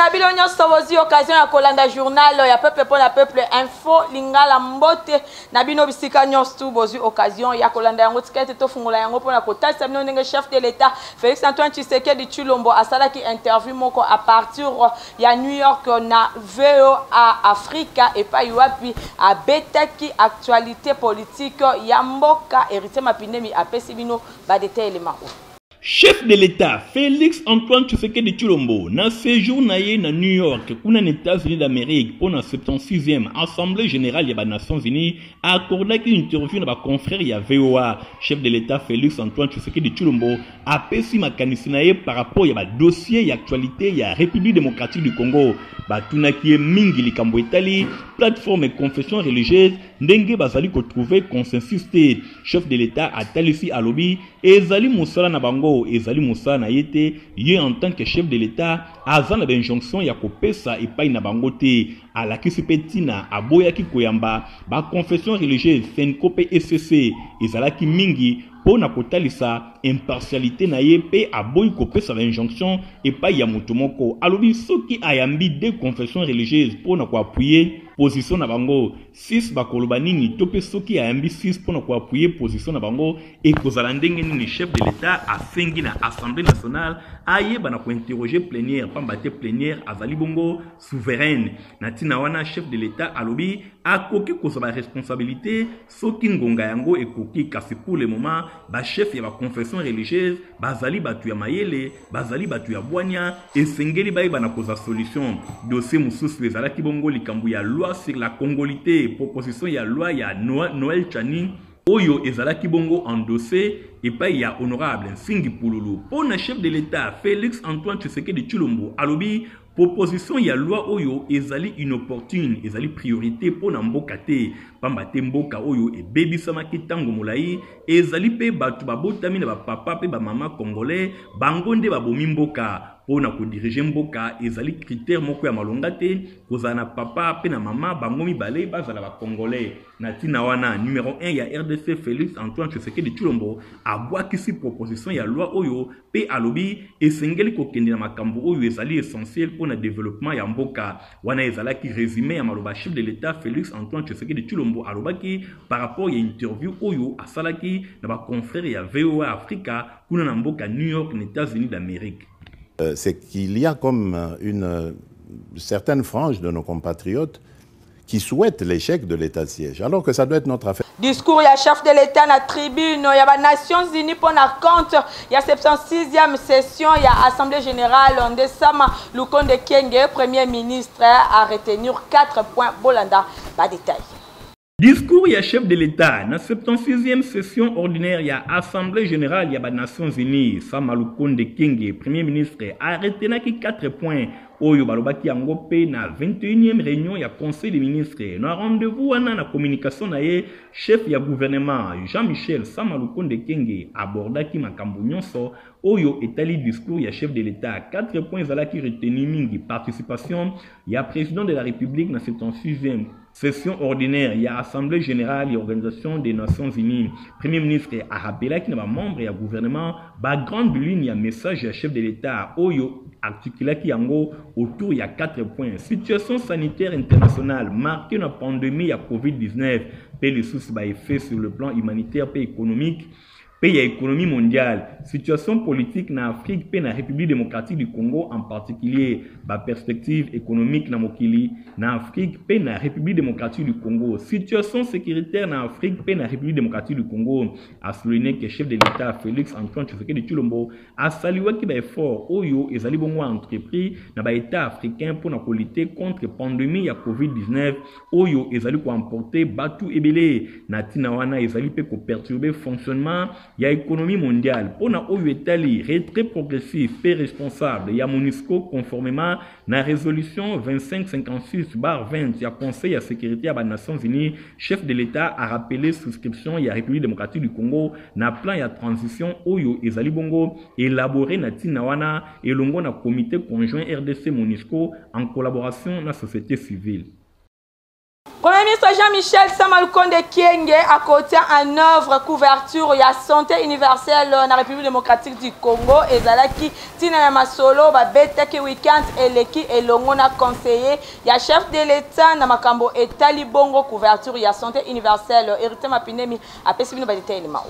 na bilo nyonso bozi occasion ya kolanda journal ya peuple pour la peuple info lingala mbote na bino bisika nyonso bozi occasion ya kolanda yango tikete to fungula yango pona kotasa bino ndenge chef de l'état Félix Antoine Tshisekedi Tshilombo asalaki interview moko à partir ya New York na VOA Africa et pa yuapi a betaki actualité politique ya mboka héritier mapindemi apesi bino ba détail élément. Chef de l'État Félix Antoine Tshisekedi Tshilombo na séjour na New York kuna les États-Unis d'Amérique pour la 76e Assemblée générale des Nations Unies a accordé une interview na confrère ya VOA. Chef de l'État Félix Antoine Tshisekedi Tshilombo a pesi makanisi na ye par rapport ya dossier ya actualité ya République démocratique du Congo. Batuna qui est mingi likambo etali plateforme et confession religieuse ndenge bazali ko trouver consensus te. Chef de l'État a talisi alobi ezali musala na bango ezali musala na yete ye en tant que chef de l'État azana d'injonction ya kopesa epai na bango te alakisi petina aboyaki koyamba ba confession religieuse FENCO pe ECC ezalaki mingi pona kotalisa impartialité na ye pe aboyi kopesa ba injonction epai ya mutu moko alobi soki ayambi de confession religieuse pona ko appuyer position na bango 6 bakoloba nini to pe soki ayambi 6 pona ko appuyer position na bango e kozala ndenge nini chef de l'État asengi na Assemblée nationale ayeba na ko interroger plénière pamba te plénière azali bongo souveraine na tina wana chef de l'État alobi akoki kozala responsabilité soki ngonga yango ekoki kasi pour le moment ba chef ya ba confession religieuse bazali batu ya mayele bazali batu ya bwanya esengeli bayeba na koza solution dossier mususu ezalaki bongo likambo ya loi sur la congolité proposition ya loi ya Noël Chani oyo ezalaki bongo endossé et pas ya honorable Singi Pululu pour le chef de l'État Félix Antoine Tshisekedi Tshilombo alobi proposition ya loi oyo ezali inopportune ezali priorité pour na mboka te pamba te mboka oyo ebebisamaki tango molai ezali pe batu babotami na ba papa pe ba mama congolais bango nde babomi mboka pona ko diriger mboka ezali critère moko ya malonga te kozala na papa pe na mama bango mibale bazala ba congolais na tina wana numéro 1 ya RDC Félix Antoine Tshisekedi Tshilombo abwakisi proposition ya loi oyo pe alobi esengeli kokende na makambo oyo ezali essentiel pour na développement ya mboka wana ezalaki résumé ya maloba chef de l'État Félix Antoine Tshisekedi Tshilombo alobaki par rapport ya interview oyo asalaki na ba confrère ya VOA Africa kuna na mboka New York les États-Unis d'Amérique. C'est qu'il y a comme une certaine frange de nos compatriotes qui souhaitent l'échec de l'état de siège, alors que ça doit être notre affaire. Discours ya chef de l'État na tribune ya ba Nations Unies pour na compte ya 76e session ya Assemblée générale en décembre Lukonde Kenge premier ministre a retenir 4 points bolanda ba détail. Discours ya chef de l'État na 76e session ordinaire ya Assemblée générale ya ba Nations Unies Sama Lukonde Kenge premier ministre a retenaki 4 points oyo balobaki yango pe na 21e réunion ya conseil des ministres na rendez-vous wana na communication na ye chef ya gouvernement Jean-Michel Sama Lukonde Kenge abordaki makambo nyonso oyo etali discours ya chef de l'État 4 points ezalaki retenu mingi participation ya président de la République na 76e session ordinaire ya Assemblée générale et Organisation des Nations Unies. Premier ministre a rappelé qu'il y a membre et gouvernement ba grande ligne ya message ya chef de l'État oyo articulaki yango autour ya 4 points. Situation sanitaire internationale marquée la pandémie ya COVID-19 et les soucis ba effet sur le plan humanitaire et économique. Pays à économie mondiale, situation politique na Afrique et na République démocratique du Congo en particulier, ba perspective économique na mokili na Afrique et na République démocratique du Congo, situation sécuritaire na Afrique et na République démocratique du Congo, a souligné que chef de l'État Félix Antoine Tshisekedi Tshilombo a salué ki ba effort oyo ezali bongo entrepris na ba État africain pour na lutter contre pandémie ya COVID-19 oyo ezali ko emporter batu ebele na tina wana ezali pe ko perturber fonctionnement ya économie mondiale pour na oyo etali retrait progressif et responsable ya MONUSCO conformément na résolution 2556/20 ya Conseil ya sécurité ya ba Nations Unies chef de l'État a rappelé souscription ya République démocratique du Congo na plan ya transition oyo ezali bongo élaboré na tina wana elongo na comité conjoint RDC MONUSCO en collaboration na société civile. Premier ministre Jean-Michel Sama Lukonde Kyenge a côté en œuvre couverture ya santé universelle dans la République démocratique du Congo et zalaki tina ya masolo ba betaki weekend eleki elongo na conseiller ya chef de l'État na makambo etali bongo couverture ya santé universelle Hérité Mapinemi a pesi bino ba détail ma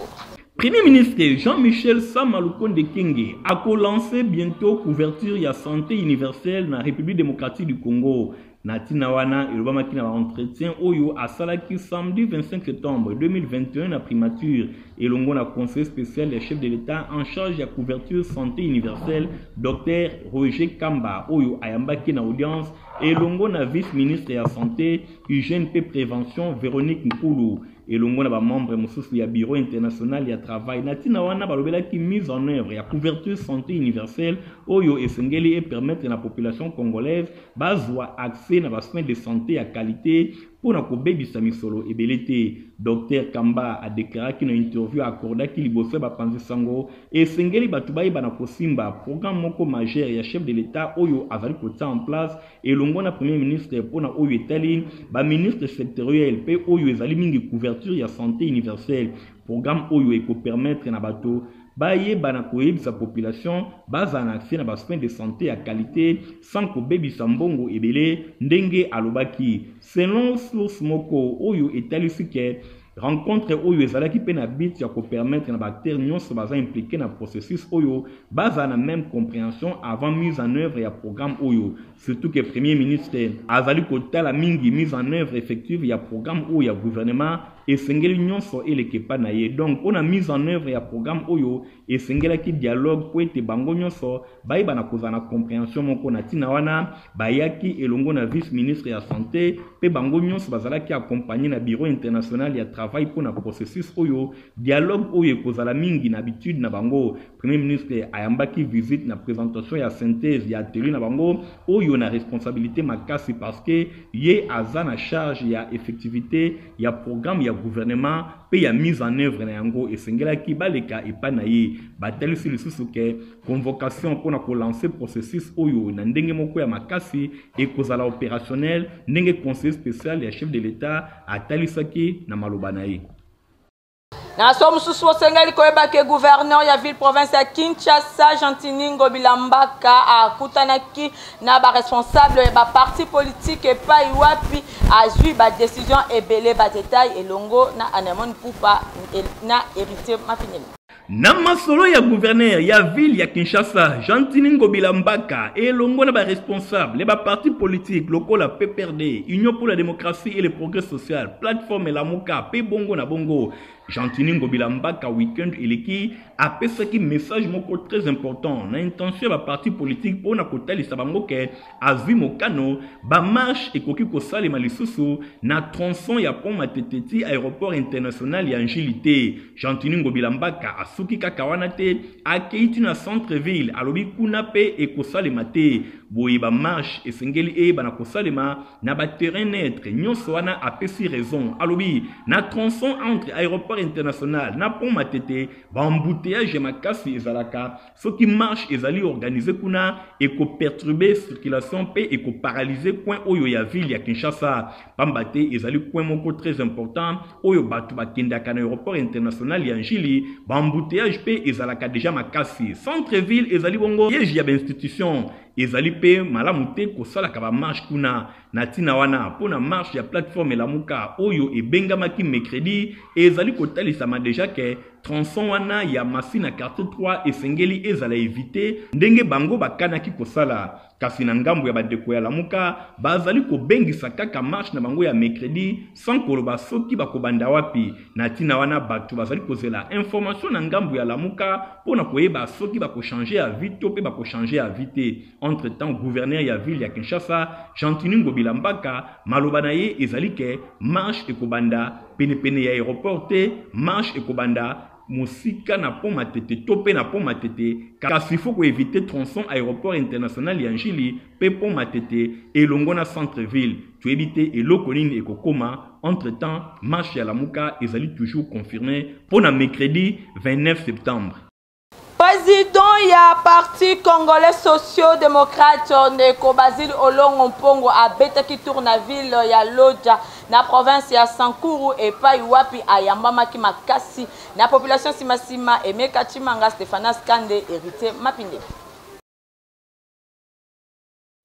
Premier ministre Jean-Michel Sama Lukonde Kyenge a lancé bientôt couverture ya santé universelle dans la République démocratique du Congo. Natina wana elobama ki na entretien oyo asalaki samedi 25 septembre 2021 na primature elongo na conseil spécial des chefs de l'État en charge de la couverture santé universelle Dr Roger Kamba oyo ayambaki na audience elongo na vice-ministre ya santé hygiène et prévention Véronique Nkulu elongo na ba membre mosusu ya bureau international ya travail natina wana balobelaki mise en œuvre ya couverture santé universelle oyo esengeli et permettre na population congolaise bazwa accès na ba soins de santé à qualité pour na kobebisa misolo ebelete. Dr Kamba a déclaré qu'il a une interview accordée qui liboso ba panzi sango esengeli batu bayi bana kosimba programme moko majeur ya chef de l'État oyo azali kota en place elongo na premier ministre pour na oyo etali ba ministre sectoriel pe oyo ezali mingi couverture ya santé universelle programme oyo eko permettre na bato baye bana koyebisa population baza na accès na ba soins de santé à qualité sans ko bebisa mbongo ebele ndenge alobaki selon source moko oyo etalisi ke rencontre oyo ezalaki pe na bit ya ko permettre na bactère nyonso baza impliqué na processus oyo baza na même compréhension avant mise en œuvre ya programme oyo surtout que premier ministre azali kotala mingi mise en œuvre effective ya programme oyo ya gouvernement esengeli nyonso eleke pa na ye donc on a mise en œuvre ya programme oyo esengelaki dialogue po ete bango nyonso bayeba na kozala na compréhension moko na tina wana bayaki elongo na vice ministre ya santé pe bango nyonso bazalaki accompagné na bureau international ya travail pour na processus oyo dialogue oyo ekozala mingi na habitude na bango premier ministre ayambaki visite na présentation ya synthèse ya atelier na bango oyo na responsabilité makasi parce que ye aza na charge ya effectivité ya programme ya gouvernement pe ya mise en œuvre na yango esengelaki baleka epa na ye batalisi lisusu ke convocation mpona kolancer processus oyo na ndenge moko ya makasi ekozala opérationnel ndenge conseil spécial ya chef de l'État atalisaki na maloba na ye. Na somo susu osengeli koyeba ke gouverneur ya ville province ya Kinshasa Jantiningo Bilambaka akutanaki na ba responsable ya ba parti politique epai wapi azwi ba décision ebele ba détail elongo na Anemon Pupa na Hérité Mapinemi. Na masolo ya gouverneur ya ville ya Kinshasa Jantiningo Bilambaka elongo na ba responsable ba parti politique lokola PPRD Union pour la démocratie et le progrès social plateforme Lamuka pe bongo na bongo Jantiningo Bilambaka weekend eleki apesaki message moko très important na intention ba parti politique pour na kotalisa bango ke azwi mokano ba marche ekoki kosalema lisusu na tronçon ya pont Mateteti aéroport international ya Njilité. Jantiningo Bilambaka asuki kaka wana te akeiti na centre ville alobi kuna pe ekosalema te boye ba marche esengeli bana kosalema na ba terrain neutre nyonso wana apesi raison alobi na tronçon entre aéroport international na pont Matete ba embouteillage makasi ezalaka soki marche ezali organisé kuna eko perturber circulation pe eko paralyser coin oyo ya ville ya Kinshasa pambate ezali coin moko très important oyo batu bakendaka na aéroport international ya Njili ba embouteillage pe ezalaka déjà makasi centre ville ezali bongo siège ya institution ezali pe malamu te kosalaka ba marche kuna na tina wana pona marche ya plateforme Lamuka oyo ebengamaki mercredi ezali kotalisama déjà ke tronçon wana ya Masina quartier 3 esengeli ezala éviter ndenge bango bakanaki kosala kasi na ngambo ya badeko ya Lamuka bazali kobengisa kaka marche na bango ya mercredi sans koloba soki bakobanda wapi na tina wana batu bazali kozela information na ngambo ya Lamuka pona koyeba soki bakochanger ya vite pe bakochanger ya vite. Entre temps gouverneur ya ville ya Kinshasa Jantiningo Bilambaka maloba na ye ezali ke marche ekobanda pene ya aéroport te marche ekobanda musika na pont Matete tope na pont Matete kasi faut ko éviter tronçon aéroport international ya Njili pe pont Matete elongo na centre ville tu éviter eloko nini ekokoma. Entre temps marche ya Lamuka ezali toujours confirmé pour na mercredi 29 septembre. Président ya parti congolais socio-démocrate Ndeko Basile Olongo Mpongo abetaki tournaville ya Lodja na province ya Sankuru et pai wapi ayambamaki makasi na population simasima Emeka Chimanga Stéphanas Kande hérité Mapinde.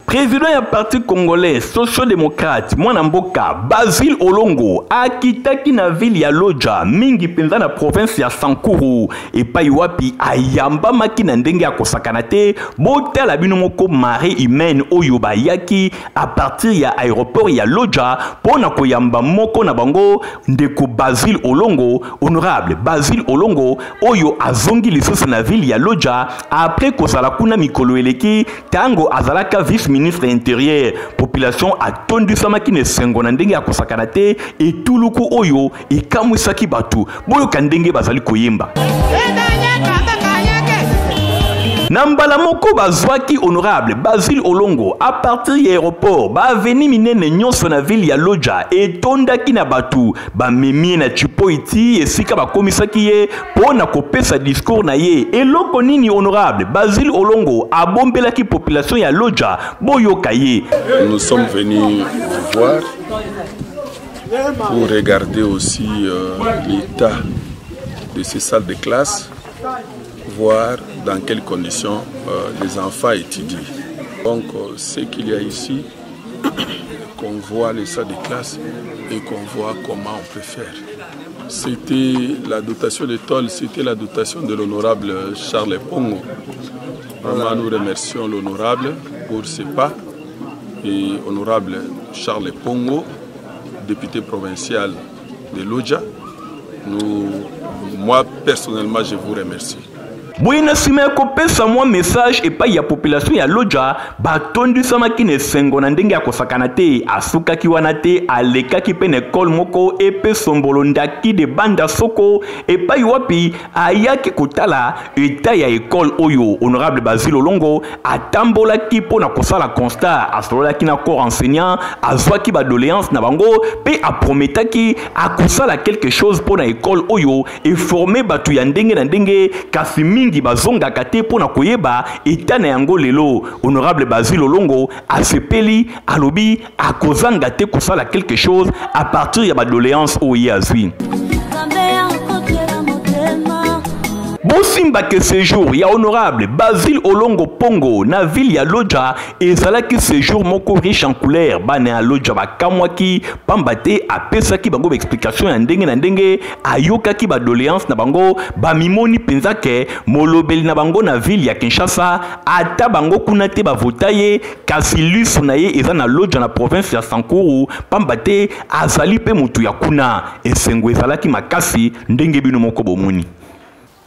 Président du parti congolais socio-démocrate Mwanamboka Basile Olongo akitaki na ville ya Lodja mingi penza na province ya Sankuru epai wapi ayambamaki na ndenge ya kosakana te botala bino moko marée humaine oyo bayaki à partir ya aéroport ya Lodja pona koyamba moko na bango Ndeko Basile Olongo honorable Basile Olongo oyo azongi lisusu na ville ya Lodja après kozala kuna mikolo eleki tango azalaka vice ministre intérieur population atondisama ki ne sengo na ndenge ya kosakana te etuluku oyo ekamwisaki batu boyo kandenge bazali koyemba Nambala moko bazwaki honorable Basile Olongo à partir ya aéroport ba aveni minene nyonso na ville ya Lodja etondaki na batu ba memie na Chipoiti esika bakomisaki ye pona kopesa discours na ye eloko nini honorable Basile Olongo abombelaki population ya Lodja boyoka ye. Nous sommes venus vous voir pour regarder aussi l'état de ces salles de classe, voir dans quelles conditions les enfants étudient. Donc ce qu'il y a ici, qu'on voit les salles de classe et qu'on voit comment on peut faire. C'était la dotation d'école, c'était la dotation de l'honorable Charles Pongo. Vraiment nous remercions l'honorable pour ses pas et honorable Charles Pongo, député provincial de Lodja. Moi personnellement je vous remercie. Bwina sima kopesa mwa message epai ya population ya Lodja batondisama ki ne sengo na ndenge ya kosakana te asukaki wana te alekaki pe na école moko epe sombolo ndaki de banda soko epai wapi ayaki kotala eta ya école oyo honorable Basile Olongo atambolaki po na kosala constat asololaki na corps enseignant azwaki ba doléance na bango pe aprometaki akosala quelque chose po na école oyo et former batu ya ndenge na ndenge kasi mingi bazonga kate pona koyeba etana yango lelo honorable Basile Olongo asepeli alobi akozanga te kosala quelque chose à partir ya ba doléance oye azwi. Bosimba que séjour ya honorable Basile Olongo Pongo na ville ya Lodja ezalaki séjour moko riche en couleur bana ya Lodja bakamwaki pambate apesaki bango ba explication ya ndenge na ndenge ayokaki ba doléance na bango ba mimoni penzake molobeli na bango na ville ya Kinshasa ata bango kuna te ba votaye kasi lusu na ye eza na Lodja na province ya Sankuru pambate azali pe mutu ya kuna esengo ezalaki makasi ndenge bino moko bomoni.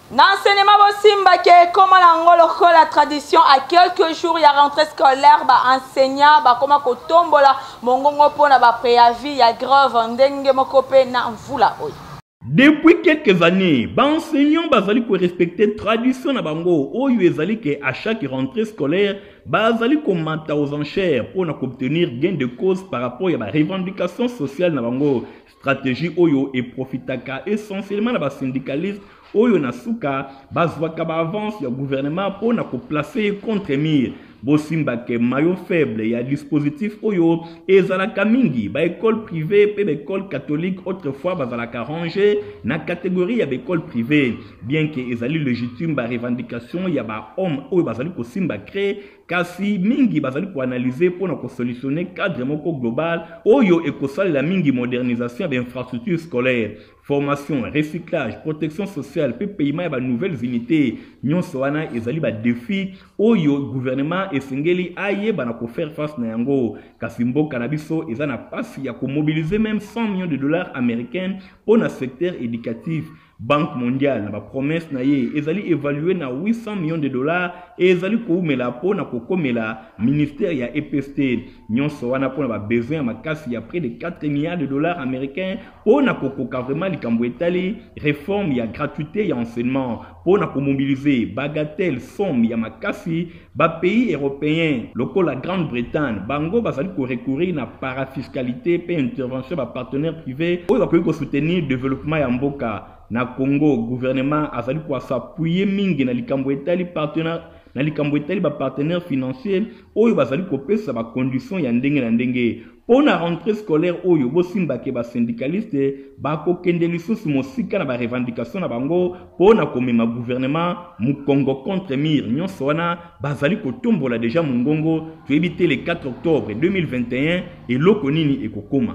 L'enseignement Bosimba qui est comme la tradition à quelques jours il y a rentrée scolaire enseignant comme kotombola mongongo pona ba préavis ya grave ndenge mokope na mvula oyo. Depuis quelques années, enseignants bazali ko respecter tradition na bango oyo ezali ke à chaque rentrée scolaire bazali ko mata aux enchères pour obtenir gain de cause par rapport à la revendication sociale na bango stratégie oyo et profitaka essentiellement na ba syndicalistes oyo nasuka bazwaka ba avance ya gouvernement pour na ko placer contre mire bosimba ke maillon faible ya dispositif oyo ezalaka mingi ba école privée pe ba école catholique autrefois bazalaka rangé na catégorie ya ba école privée bien que ezali légitime ba revendication ya ba homme oyo bazali ko simba créer kasi mingi bazali ko analyser pour na ko solutionner cadre moko global oyo ekosalela mingi modernisation ya infrastructure scolaire formation, recyclage, protection sociale, pe paiement et ba nouvelles unités. Nyonso wana ezali ba défi oyo gouvernement esengeli aye bana ko faire face na yango. Kasimbo canabiso ezana pasi ya ko mobiliser même 100 millions de dollars américains pour le secteur éducatif. Banque mondiale na ba promesse na ye ezali évalué na 800 millions de dollars et ezali ko umela po na ko komela ministère ya EPST nyonso wana po na ba besoin makasi ya près de 4 milliards de dollars américains po na ko koka vraiment likambo etali réforme ya gratuité ya enseignement po na ko mobiliser bagatelle somme ya makasi ba pays européens loko la Grande-Bretagne bango bazali ko recourir na parafiscalité pe intervention ba partenaires privés po ba ko soutenir développement ya mboka na Congo gouvernement azali ko s'appuyer mingi na likambo etali partenaire na likambo etali ba partenaire financier oyo bazali ko pesa ba condition ya ndenge na ndenge pour la rentrée scolaire oyo bosimba ke ba syndicaliste ba ko kende lisusu mosika na ba revendication na bango pour na komema gouvernement mu Congo contre mire nyonso wana bazali ko tombola déjà mungongo to éviter le 4 octobre 2021 et lokonini ekokoma.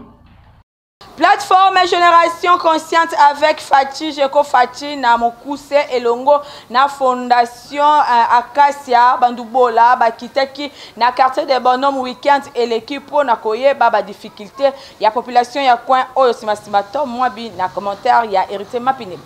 Plateforme Génération Consciente avec Fachi, Jeko Fachi, na Mokuse Elongo, na Fondation Acacia, Bandubola, Bakiteki, na quartier des bonhommes week-end et l'équipe pour na koye baba difficulté. Il y a population, il y a coin, oyo simasimato, moi bi na commentaire, il y a hérité mapine.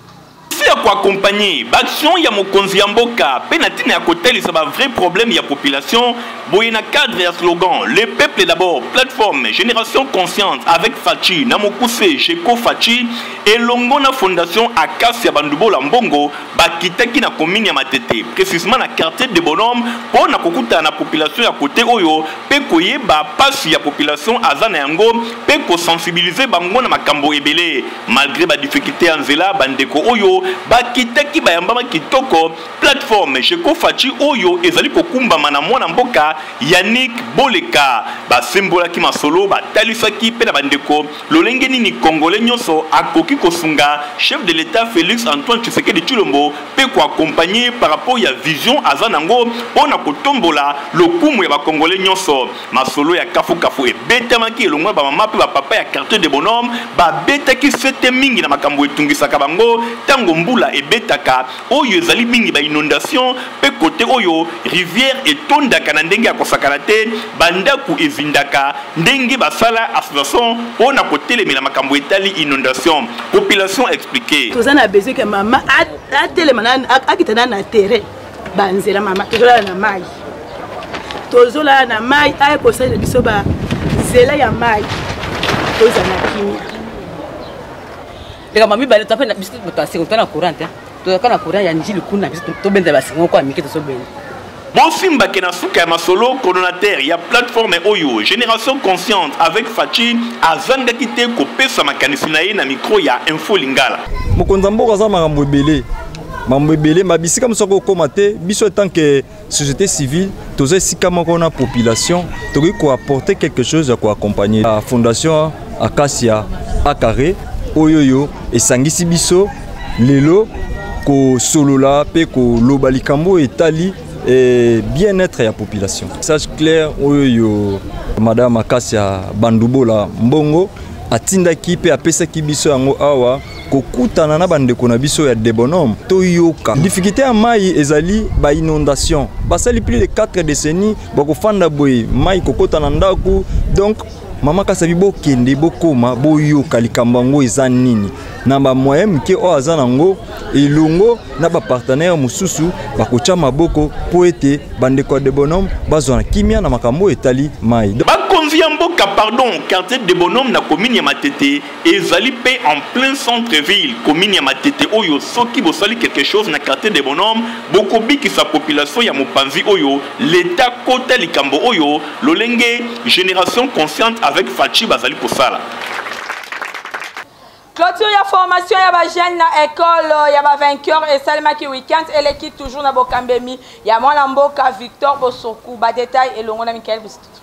Si à quoi accompagner, l'action ya mokonzi ya mboka, penatine à côté, il y a un vrai problème, il y a population, boyena cadre et slogan, le peuple d'abord, plateforme, génération consciente avec Fachi, Namokuse, Jeko Fachi, et longo na fondation Acacia Bandubo Lambongo, bakitaki na commune ya Matete, précisément na quartier de bonhomme, pour na kokuta na population à côté oyo, pe koye ba passe ya population azana yango, pe ko sensibiliser bango na makambo ebele, malgré ba difficulté en zela, bandeko oyo, bakitaki bayambama kitoko plateforme Jeko Fachi oyo ezali kokumba mana mwana mboka Yannick Boleka basembolaki masolo batalisaki pe na bandeko lolenge nini congolais nyonso akoki kosunga chef de l'état Félix Antoine Tshisekedi Tshilombo pe ko accompagner par rapport ya vision azanango pona kotombola lokumu ya ba congolais nyonso masolo ya kafu kafu e betamaki elongwa ba mama pe ba papa ya quartier de bonhomme ba betaki sete mingi na makambo etungisaka bango tango mbula ebetaka oyo ezali mingi ba inondation pe côté oyo rivière etondaka na ndenge ya kosakana te bandaku evindaka ndenge basala association pona kotelemela makambo etali inondation population expliquée tozana besoin que mama atelemana akitana na terrain banzela mama tozola na mai tozola na mai ay kosala biso ba zela ya mai tozana kimia les mamans balé tapé na biscuit passé on na courant to kana courant ya njili kuna biscuit to benda basingo kwa mikito so benda Monsimba kena suka ya masolo coordonnateur ya plateforme oyo génération consciente avec Fachi azanga kite ko pesa makanisi na ye na micro ya Info Lingala mokonza mboka za makambo ebele mabisika mosoko komate biso tant que société civile toza sika moko na population toki ko apporter quelque chose à ko accompagner la fondation Acacia Akaré oyoyo esangisi biso lelo ko solola pe ko loba likambo etali et bien-être ya population. Message clair oyoyo madame Acacia Bandubola Mbongo atindaki pe apesaki biso yango awa kokutana na bandeko na biso ya de bonhomme toyoka difficulté ya mai ezali ba inondation basali plus de 4 décennies bakofanda boye mai kokota na ndaku donc mama kasabi bokende bokoma boyoka likambo yango eza nini na ba moyen mike o aza nango elongo na ba partenaire mususu bakocha maboko po ete bandeko de bonhomme bazona kimia na makambo etali mai bakonzi ya mboka pardon quartier de bonhomme na commune ya Matete ezali pe en plein centre ville commune ya Matete oyo soki bosali quelque chose na quartier de bonhomme bokobi sa population ya mopanzi oyo l'état kota likambo oyo lolenge génération consciente avec Fachi bazali kosala. Clôture ya formation ya ba jeune na école ya ba vainqueur et Salimaki weekend et l'équipe toujours na Bokambemi ya mwana mboka Victor Bosoku ba détail et longo na Michael Bustutu.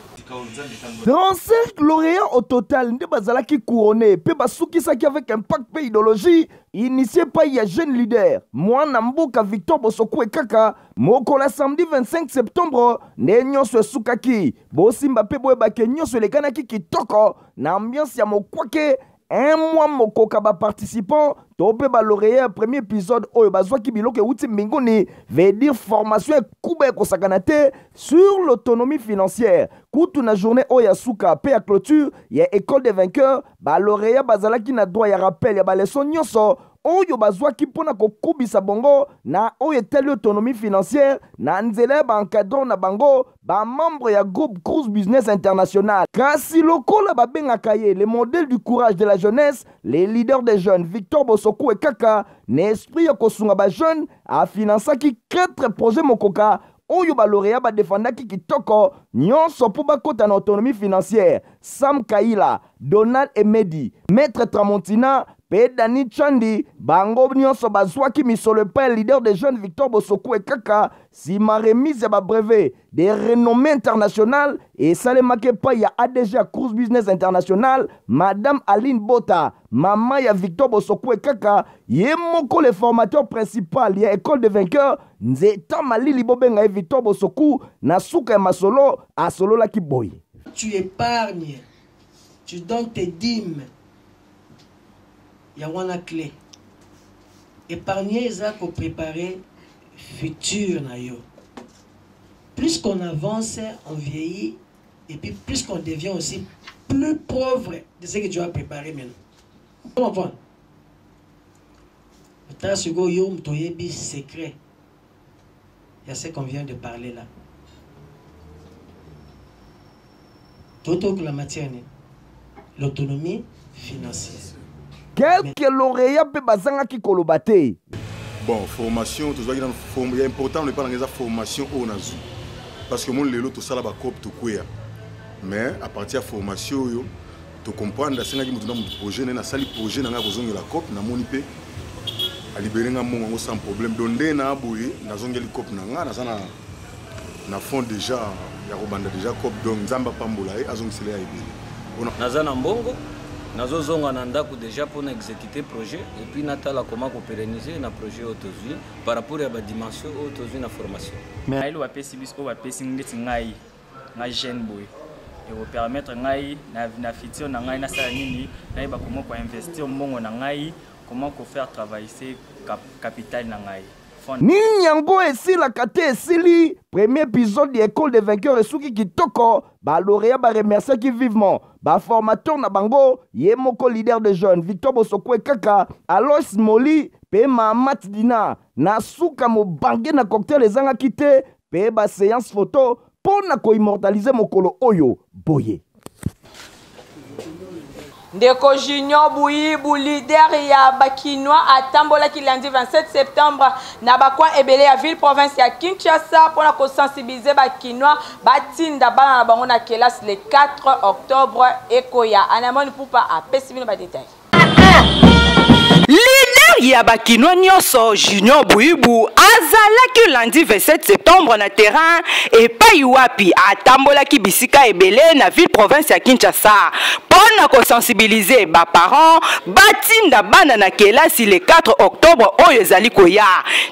35 lauréats au total nde bazalaki couronné pe basukisaki avec impact pe idéologie initié par ya jeune leader mwana mboka Victor Bosoku ekaka mokola samedi 25 septembre nde nyonso esukaki bosimba pe boyebake nyonso elekanaki kitoko na ambiance ya mokwake un mois mokoka ba participants topé ba lauréat premier épisode oyo bazwaki biloko euti mbinguni veut dire formation kuba ko sakanate sur l'autonomie financière kutu na journée oyo suka pe ya clôture ya école des vainqueurs ba lauréat bazalaki na droit ya rappel ya ba leçon nyonso oyo bazwaki pona kokubisa bongo na oyo etali autonomie financière na nzela ba encadron na bango ba membre ya groupe Cruise Business International kasi lokola ba bengaka ye le modèle du courage de la jeunesse les leaders des jeunes Victor Bosoku et Kaka n'esprit ya kosunga ba jeune a financaki 4 projets mokoka oyo ba lauréat ba defendaki kitoko nyonso po bakota na autonomie financière Sam Kaila Donald Emedi Maître Tramontina pe Dani Chandi bango nyonso bazwaki misolo pa leader des jeunes Victor Bosoko Kaka sima remise ya brevet de renommée internationale et salemake pa ya ADG à Cruise Business International Madame Aline Bota maman ya Victor Bosoko Kaka ye moko le formateur principal ya école de vainqueurs nzeta malili bobenga Victor Bosoko na suka ya masolo asolo la kiboy. Tu épargnes, tu donnes tes dîmes. Il y a une clé. Épargner, ça pour préparer futur. Plus qu'on avance, on vieillit, et puis plus qu'on devient aussi plus pauvre de ce que tu as préparé maintenant. Comment comprendre? Tu as ce secret. Il y a ce qu'on vient de parler là. Tout que la matière, l'autonomie financière. Quelques lauréats peuvent bazanga qui kolobate. Bon, formation, tout ça, il est important de parler de la formation au Nazu. Parce que mon lelo tout ça là bas cop tout quoi. Mais à partir de la formation, tu comprends que c'est un projet, na sali projet na ngazonga la cop na monipe. A libérer nga mongo sans problème. Donde na aboye na zonga li cop na nga na sana na fond déjà ya robanda déjà cop donc nzamba pambola e azonga sele ya ibeli. Nazana mbongo nazozonga na ndako déjà pour exécuter projet et puis natala comment pérenniser na projet autosuffisant par rapport à la dimension autosuffisant na formation. Mais il va pesi biso va pesi ngeti ngai na jeune boy et va permettre ngai na futur na ngai na sala nini na ba comment ko investir mbongo na ngai comment ko faire travailler ce capital na ngai. Ninyango esi la kate esili premier épisode de l'école des vainqueurs et souki kitoko ba lauréat ba remercier qui vivement ba formateur na bango ye moko leader de jeunes Victor Bosoko Kaka Alois Moli pe Mamat Dina na suka mo bange na cocktail ezanga kite pe ba séance photo pour na ko immortaliser mokolo oyo boye. Ndeko Junior Bouyibu, leader ya Bakinois à Tambola qui lundi 27 septembre na bakwa ebele ya ville province ya Kinshasa pour la sensibiliser Bakinois batinda bana na bango na kelas le 4 octobre ekoya anamoni pupa a pesibino ba détail. Leader ya Bakinois nyonso Junior Bouyibu azalaki lundi 27 septembre na terrain et pas wapi atambolaki bisika ebele na ville province ya Kinshasa pona ko sensibiliser ba parents batinda bana na kelasi le 4 octobre oyo ezali koya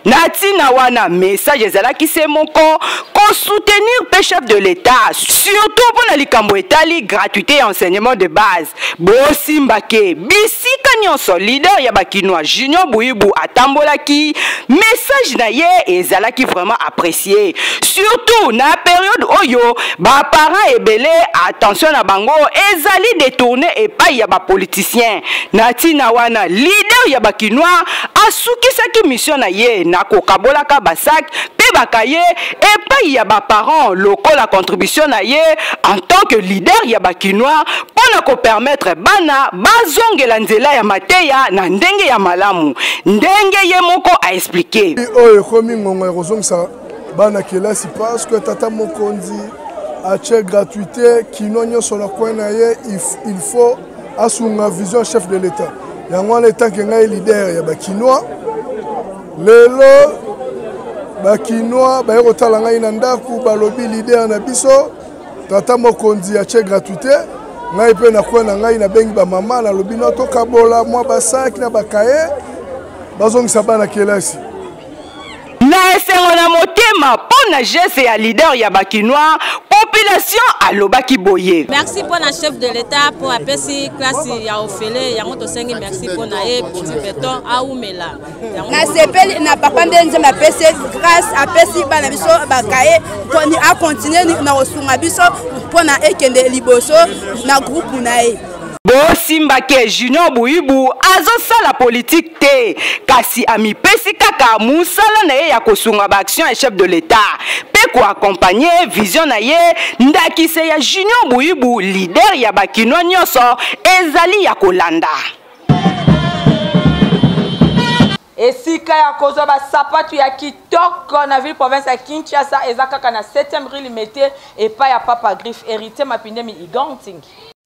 natina wana message ezalaki se moko ko soutenir pe chef de l'état surtout pona likambo etali gratuité et enseignement de base bosimbake bisika nyonso leader ya Bakinois Junior Bouyibu atambolaki message na ye ezalaki vraiment apprécié surtout na période oyo ba parents ebele attention na bango ezali détourné et pas ya ba politicien natina wana leader ya Bakinois asukisaki mission na ye na kokabolaka basak pe bakaye et pas ya ba parents locaux la contribution na ye en tant que leader ya Bakinois pour ko permettre bana bazongela nzela ya mateya na ndenge ya malamu ndenge ye moko a expliqué oyo komi ngongo ya kozongisa bana kelasi parce que tata mokonzi a che gratuité kino nyonso na kwena ye il faut asunga vision chef de l'état yango wana etanke ngai leader ya Bakinois lelo Bakinois baye kotala ngai na ndako balobi leader na biso tata mokonzi a che gratuité ngai pe na kwena ngai na bengi ba mama na lobi no tokabola mwa basaki na bakaye bazongisa bana kelasi na esengo na motema pona geste ya leader ya Bakinois population alobaki boye. Merci pour la chef de l'état pour apesi classe ya ofele yango to sengi merci pour na e petit béton aumela na sepeli na papa ndenze na pesi grâce apesi bana biso bakaye toni a continuer na osunga biso pour na ekende liboso na groupe na e Bosimbake Junior Bouyibu azosala politique te kasi amipesi kaka musala na ye ya kosunga ba action et chef de l'état pe ko accompagner vision na ye ndakise ya Junior Bouyibu leader ya Bakinois nyonso ezali ya kolanda. Esika ya kozwa ba sapatu ya kitoko na ville province ya Kinshasa ezakaka na 7e rue Limete et pas ya Papa Griffe hérité mapindemi iganting.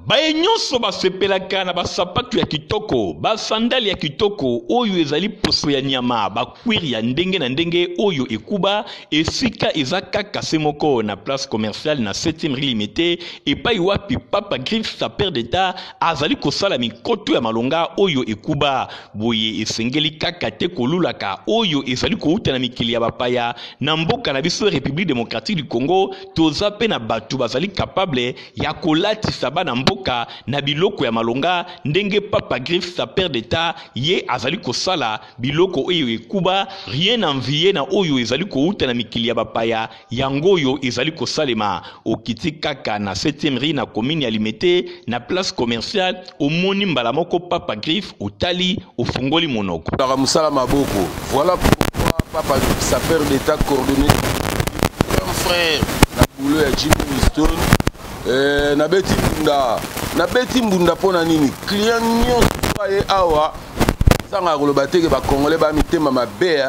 Baye nyonso basepelaka na basapatu ya kitoko, basandali ya kitoko oyo ezali poso ya nyama, bakwiri ya ndenge na ndenge oyo ekuba esika ezaka kase moko na place commerciale na 7e rue Limité epai wapi Papa Griff sa père d'état azali kosala mikoto ya malonga oyo ekuba boye esengeli kaka te kolulaka oyo ezali kouta na mikili ya bapaya na mboka na biso République démocratique du Congo toza pe na batu bazali capable ya kolatisa bana mboka na biloko ya malonga ndenge Papa Griff sa père d'état ye azali kosala biloko oyo ekuba rien envié na oyo ezali kouta na mikili ya bapaya yango oyo ezali kosalema okiti kaka na 7e rue na commune ya Limité na place commerciale omoni mbala moko Papa Griff otali ofungoli monoko la musala maboko voilà pourquoi Papa Griff sa père d'état coordonné un frère na boulot ya Jimmy Winston na beti mbunda pona nini client nyonso aye awa azanga koloba teke ba congolais ba mitema mabe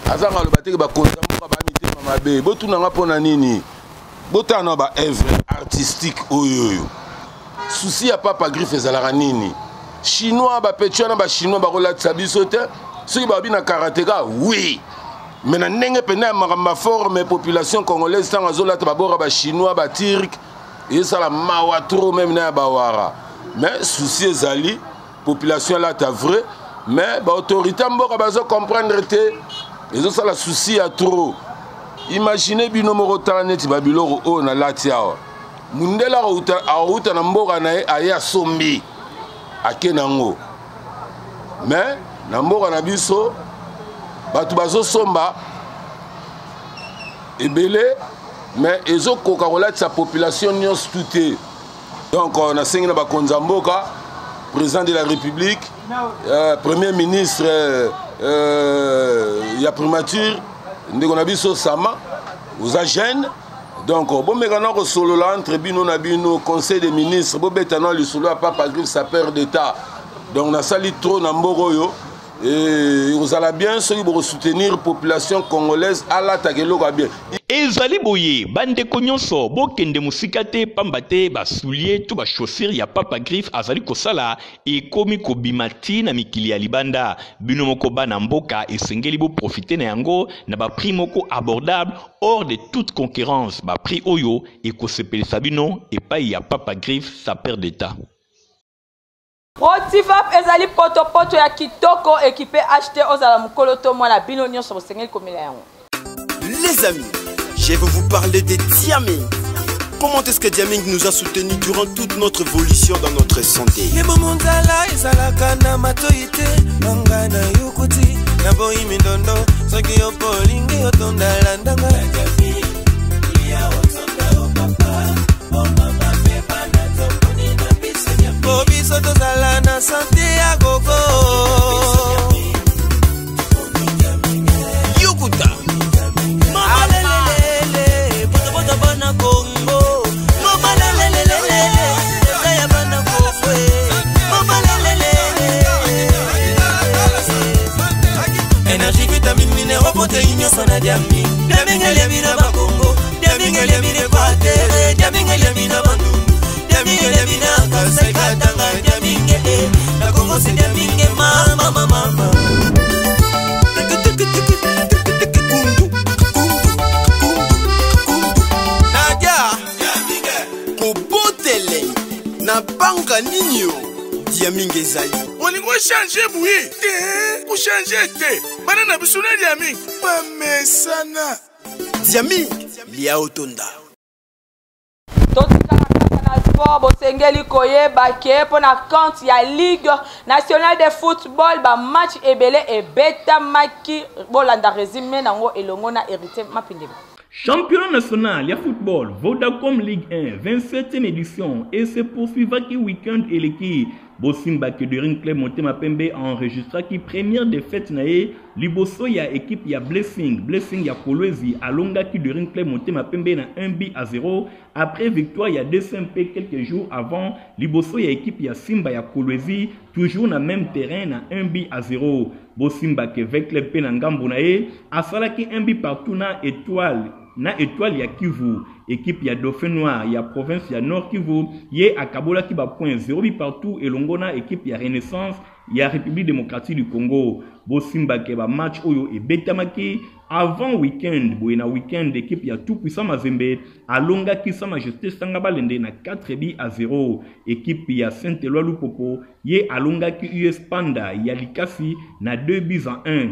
azanga koloba teke ba konza moko ba mitema mabe botunanga pona nini botana ba œuvre artistique oyoyo souci ya Papa Griff ezalaka nini chinois ba petio na ba chinois ba kolatisa biso te soki ba bina karateka oui mais na ndenge pena ma forme population congolaise tanga zolata ba bora ba chinois ba turc et ça la mawa trop même na bawara mais souci ezali population là ta vrai mais ba autorité mboka bazo comprendre te ezo ça la souci à trop imaginez bino moko taneti ba biloko o na lati awa mundela auta na mboka na aya sombi akenango mais na mboka na biso batu bazo somba ebele mais ezo koka kolati sa population nyonso tout donc on a sengi na bakonza mboka président de la République premier ministre ya primature ndeko na biso sama aux agènes donc bomekana kosolola entre bino na bino conseil des ministres bobetana lisolo ya Papa Griff sa père d'état donc na sali trop na mboka oyo et vous allez bien ceux qui vont soutenir population congolaise à l'attaquer le bien. Ezali boye bande konyonso bokende musika te pambate ba soulier tout ba chaussure ya Papa Griff azali kosala e komi kobimati na mikili ya libanda bino moko bana mboka esengeli bo profiter na yango na ba prix moko abordable hors de toute concurrence ba prix oyo e kosepelisa bino epai ya Papa Griff sa père d'état. Rotifap ezali poto ya kitoko équipé acheté aux alamukoloto moi la bino nyonso bosengeli komela yango. Les amis, je vais vous parler de Diaming. Comment est-ce que Diaming nous a soutenus durant toute notre évolution dans notre santé? Yukuta énergie, vitamine, minéraux, protéines, sana Diaming. Diaming elimina bakongo, Diaming elimina kwatere, Diaming elimina bandundu, Diaming elimina kasai katanga, Diaming la Congo c'est Diaming mama. Nadia, kobotele na banga ninyo, Diaming ezali. Olingo changer bouillie, ou changer té. Banana bisuna Diaming, pas mesana. Diaming, lia otonda. Sport bosengeli koyeba ke pona compte ya Ligue nationale de football ba match ebele e beta maki bolanda résumé nango elongo na hérité mapindeba. Championnat national ya football Vodacom Ligue 1 27e édition et se poursuivra qui week-end et l'équipe Bosimba que de Ring Motema Pembe enregistra qui première défaite nae liboso ya équipe ya Blessing ya Kolwezi alonga qui de Ring Motema Pembe na 1-0 après victoire ya DSMP quelques jours avant liboso ya équipe ya Simba ya Kolwezi toujours na même terrain na 1-0 Bosimba que avec le pe na ngambo nae asalaki 1 partout na étoile na étoile ya Kivu. Équipe ya Dauphin Noir ya province ya Nord Kivu ye akabola ki ba point 0 bi partout et longona équipe ya Renaissance ya République démocratique du Congo. Bosimba ke ba match oyo e betamaki avant week-end. Boyena week-end équipe ya tout puissant Mazembe alonga ki sa majesté sanga balende na 4 bi à 0. Équipe ya Saint-Éloi Lupopo ye alonga ki US Panda ya Likasi na 2 buts à 1.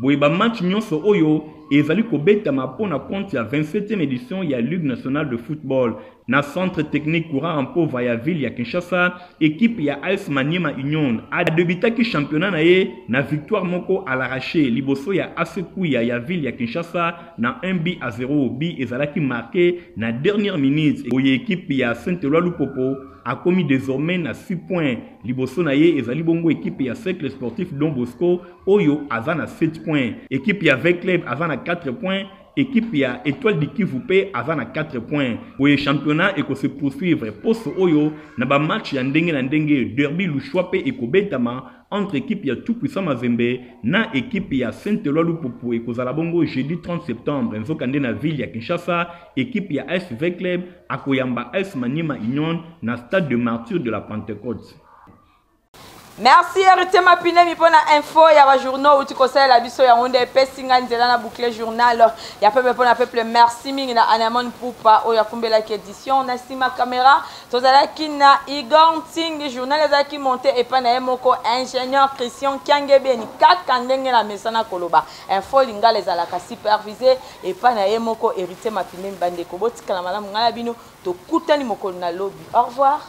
Boyeba match nyonso oyo ezali kobetama pona compte ya 27e édition ya Ligue nationale de football na centre technique courant en pauvre ya ville ya Kinshasa. Équipe ya AS Maniema Union a débutaki championnat na ye na victoire moko à l'arraché liboso ya AS Kuya ya ville ya Kinshasa na 1 but à 0. Bi ezalaki marqué na dernière minute. Boye équipe ya Saint-Éloi Lupopo a commis désormais na 6 points. Liboso na ye ezali bongo équipe ya Cercle Sportif Don Bosco oyo aza na 7 points. Équipe ya Vecleb aza na 4 points. Équipe ya Étoile du Kivu pe aza na 4 points. Oye championnat eko se poursuivre poso oyo na ba match ya ndenge na ndenge derby Lushwa pe eko betama entre équipe ya tout puissant Mazembe na équipe ya Saint-Éloi Lupopo ekozala bongo jeudi 30 septembre nzokande na ville ya Kinshasa. Équipe ya AS Vecleb akoyamba AS Maniema Union na stade de martyr de la Pentecôte. Merci Héritier Mapinemi pour la info. Il y a un journal où tu conseilles la biso ya onde pesinga nzela na boucler journal. Il y a peuple pour la peuple merci mingi na Anamon Poupa o ya kumbela ki édition na sima caméra. Tozala kina Igor Ting journal ezaki monté et pa na moko ingénieur Christian Kiangebeni kaka ndenge na mesana koloba. Info linga les alaka supervisé et pa na moko Héritier Mapinemi bande ko botika na malamu ngala bino to kutani moko na lobby. Au revoir.